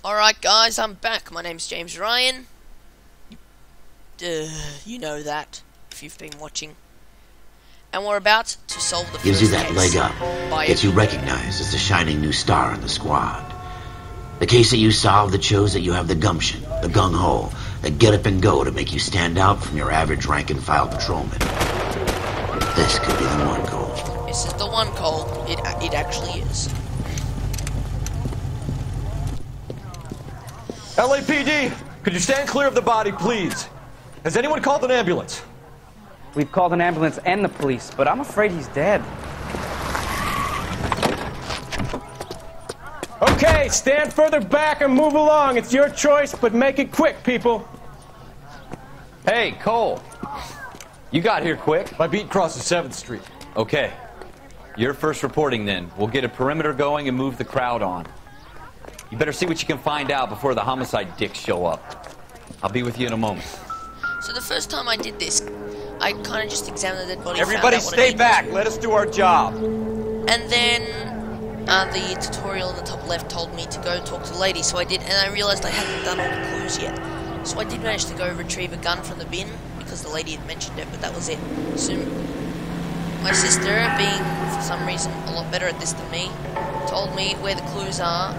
Alright guys, I'm back. My name's James Ryan. You know that, if you've been watching. And we're about to solve the Gives first you that case leg up, gets you recognized as the shining new star in the squad. The case that you solved that shows that you have the gumption, the gung-ho, the get up and go to make you stand out from your average rank-and-file patrolman. This could be the one, Cole. This is the one, Cole. It actually is. LAPD, could you stand clear of the body, please? Has anyone called an ambulance? We've called an ambulance and the police, but I'm afraid he's dead. Okay, stand further back and move along. It's your choice, but make it quick, people. Hey, Cole. You got here quick. My beat crosses 7th Street. Okay. You're first reporting then. We'll get a perimeter going and move the crowd on. You better see what you can find out before the homicide dicks show up. I'll be with you in a moment. So the first time I did this, I kind of just examined the dead body. Everybody stay back. Let us do our job. And then the tutorial in the top left told me to go and talk to the lady, so I did, and I realized I hadn't done all the clues yet. So I did manage to go retrieve a gun from the bin, because the lady had mentioned it, but that was it. So my sister, being for some reason a lot better at this than me, told me where the clues are,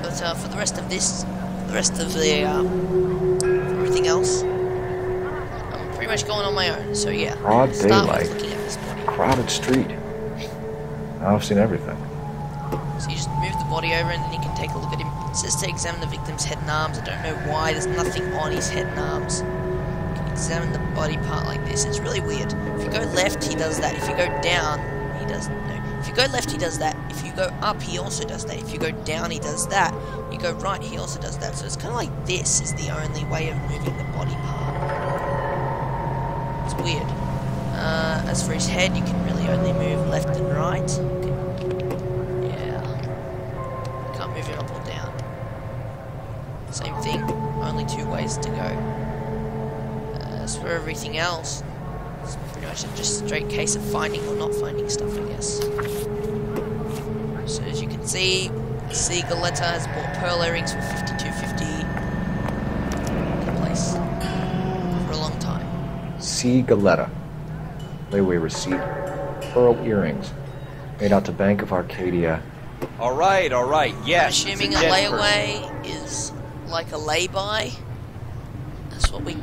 but for the rest of this, everything else, I'm pretty much going on my own, so yeah. Broad daylight, looking at this body. crowded street. I've seen everything. So you just move the body over and then you can take a look at him. It says to examine the victim's head and arms. I don't know why, there's nothing on his head and arms. You can examine the body part like this. It's really weird. If you go left, he does that. If you go down, he does... No. If you go left, he does that. If you go up, he also does that. If you go down, he does that. You go right, he also does that. So it's kind of like this is the only way of moving the body part. It's weird. As for his head, you can really only move left and right. Can't move him up or down. Same thing, only 2 ways to go. As for everything else, it's pretty much just a straight case of finding or not finding stuff, I guess. So as you can see, C. Galetta has bought pearl earrings for $52.50 in place for a long time. C. Galetta. Layaway receipt. Pearl earrings. Made out to Bank of Arcadia. All right, yes. I'm assuming a layaway is like a lay-by. That's what we...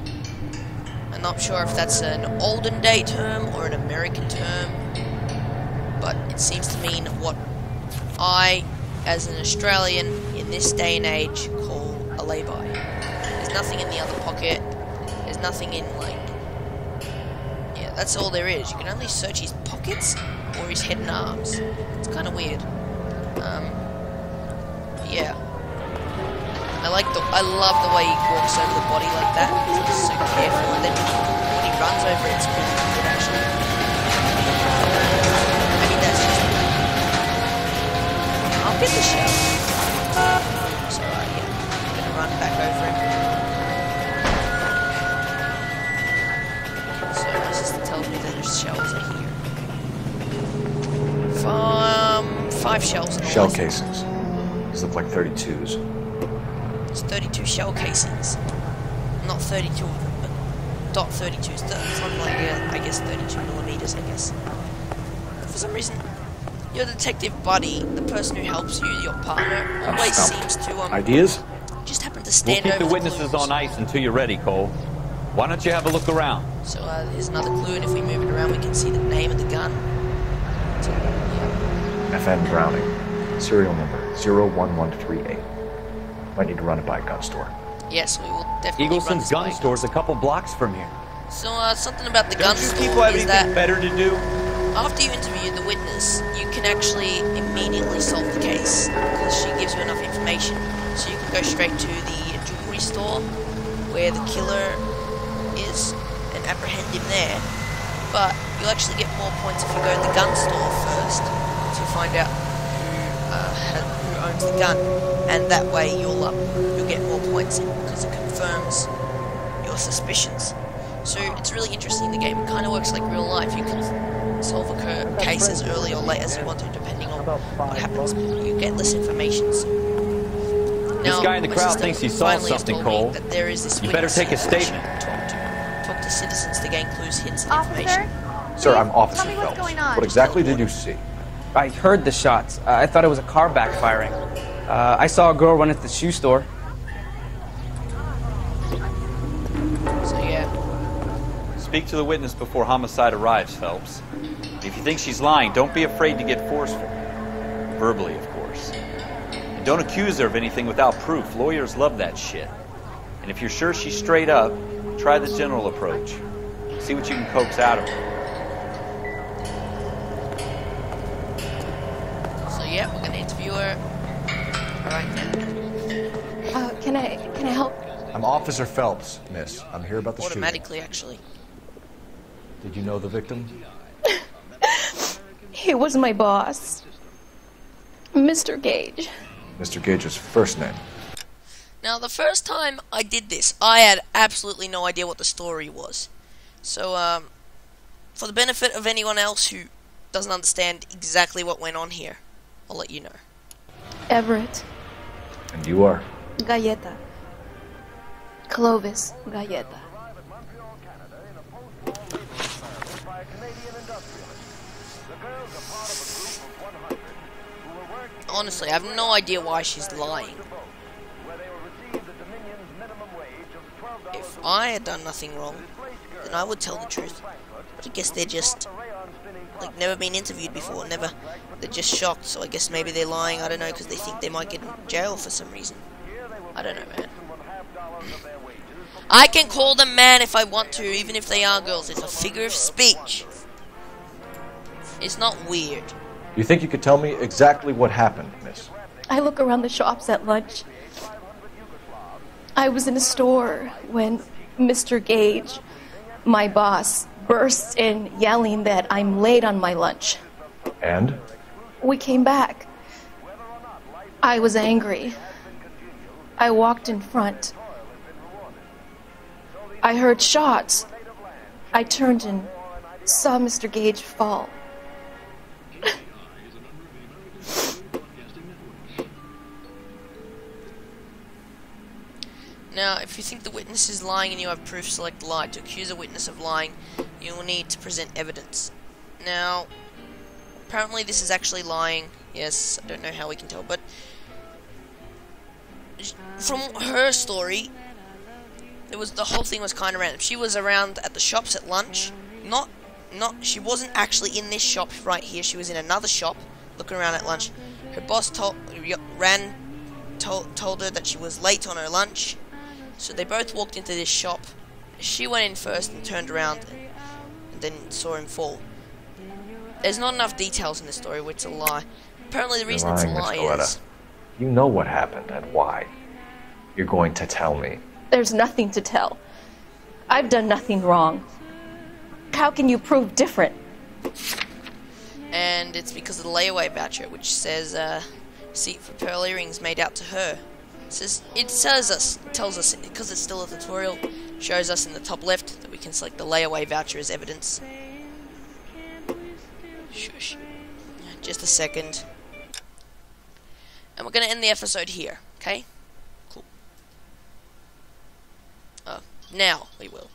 I'm not sure if that's an olden day term or an American term, but it seems to mean what I, as an Australian in this day and age, call a lay-by. There's nothing in the other pocket. There's nothing in, like... Yeah, that's all there is. You can only search his pockets or his head and arms. It's kind of weird. Yeah. I love the way he walks over the body like that. He's so careful, and then when he runs over it, it's really good, actually. Maybe that's just... I'll get the shell. It's alright, yeah. I'm gonna run back over him. So my sister tells me that his shells are here. 5 shells. Shell casings. These look like 32s. It's 32 shell casings. Not 32 of them, but .32s. Something like, I guess 32 millimeters, I guess. For some reason, your detective buddy, the person who helps you, your partner, always seems to, Ideas? just happen to We'll stand keep over the witnesses clues. on ice until you're ready, Cole. Why don't you have a look around? So, here's another clue, and if we move it around, we can see the name of the gun. So, yeah. FN Browning. Serial number 01138. Might need to run it by a gun store. Yes, we will definitely run Eagleson's this gun by. store's a couple blocks from here. So, something about the gun Don't you store people have is anything that... better to do? After you interview the witness, you can actually immediately solve the case because she gives you enough information. So you can go straight to the jewelry store where the killer is and apprehend him there. But you'll actually get more points if you go to the gun store first to find out who owns the gun, and that way you'll get more points in because it confirms your suspicions. So it's really interesting. The game kind of works like real life. You can solve a case as early or late as you want to, depending on what happens. You get less information. So This guy in the my crowd sister thinks he saw finally has something, told me Cole. that there is this You better witness take a that we should statement. Talk to citizens to gain clues, hints, and Officer? information. Sir, I'm Officer Tell me what's Phelps. going on. What exactly did you see? I heard the shots. I thought it was a car backfiring. I saw a girl run into the shoe store. So yeah, Speak to the witness before homicide arrives, Phelps. If you think she's lying, don't be afraid to get forceful. Verbally, of course. And don't accuse her of anything without proof. Lawyers love that shit. And if you're sure she's straight up, try the general approach. See what you can coax out of her. so yeah, we're gonna interview her right now. Can I help? I'm Officer Phelps, miss. I'm here about the shooting. Automatically, actually. Did you know the victim? He was my boss, Mr. Gage. Mr. Gage's first name. Now, the first time I did this, I had absolutely no idea what the story was. So, for the benefit of anyone else who doesn't understand exactly what went on here, I'll let you know. Everett. And you are? Galleta. Clovis Galleta. Honestly, I have no idea why she's lying. If I had done nothing wrong, then I would tell the truth. But I guess they're just, like, never been interviewed before, they're just shocked, so I guess maybe they're lying, I don't know, because they think they might get in jail for some reason. I don't know, man. I can call them man if I want to, even if they are girls. It's a figure of speech. It's not weird. You think you could tell me exactly what happened, miss? I look around the shops at lunch. I was in a store when Mr. Gage, my boss, bursts in yelling that I'm late on my lunch. And? We came back. I was angry. I walked in front. I heard shots. I turned and saw Mr. Gage fall. Now, if you think the witness is lying and you have proof, select lie. To accuse a witness of lying, you will need to present evidence. Now, apparently this is actually lying. Yes, I don't know how we can tell, but from her story, the whole thing was kind of random. She was around at the shops at lunch. She wasn't actually in this shop right here. She was in another shop, looking around at lunch. Her boss told her that she was late on her lunch. So they both walked into this shop. She went in first and turned around and then saw him fall. There's not enough details in the story, which is a lie. Apparently the reason it's a lie is... You know what happened and why. You're going to tell me. There's nothing to tell. I've done nothing wrong. How can you prove different? And it's because of the layaway voucher, which says, receipt for pearl earrings made out to her. It tells us, because it's still a tutorial, shows us in the top left that we can select the layaway voucher as evidence. Shush. Just a second. And we're going to end the episode here, okay? Cool. Now we will.